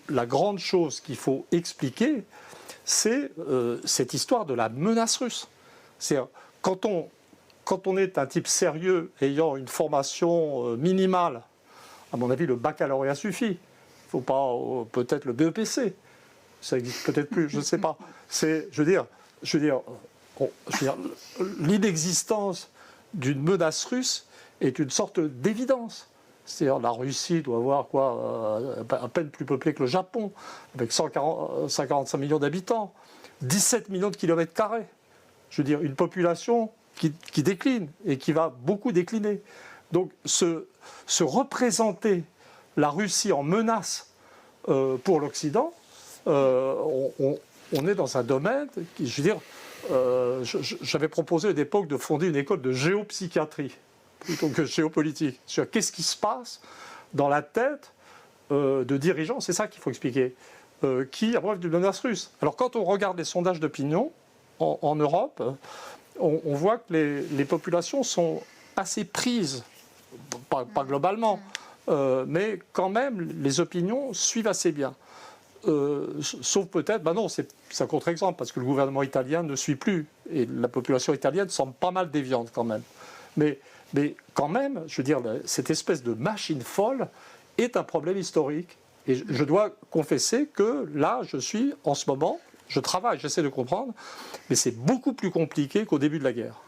la grande chose qu'il faut expliquer, c'est cette histoire de la menace russe. C'est-à-dire, quand on est un type sérieux ayant une formation minimale, à mon avis, le baccalauréat suffit. Il ne faut pas peut-être le BEPC. Ça n'existe peut-être plus, je ne sais pas. Je veux dire, l'inexistence d'une menace russe est une sorte d'évidence. C'est-à-dire la Russie doit avoir à peine plus peuplée que le Japon, avec 145 millions d'habitants, 17 millions de kilomètres carrés. Je veux dire, une population qui décline et qui va beaucoup décliner. Donc se représenter la Russie en menace pour l'Occident, on est dans un domaine qui, je veux dire, j'avais proposé à l'époque de fonder une école de géopsychiatrie plutôt que géopolitique. Sur qu'est-ce qui se passe dans la tête de dirigeants, c'est ça qu'il faut expliquer, qui abreuvent d'une menace russe. Alors quand on regarde les sondages d'opinion en Europe, on voit que les populations sont assez prises, pas globalement, mais quand même les opinions suivent assez bien. Sauf peut-être, non, c'est un contre-exemple, parce que le gouvernement italien ne suit plus, et la population italienne semble pas mal déviante quand même. Mais quand même, je veux dire, cette espèce de machine folle est un problème historique. Et je dois confesser que là, je suis, en ce moment, je travaille, j'essaie de comprendre, mais c'est beaucoup plus compliqué qu'au début de la guerre.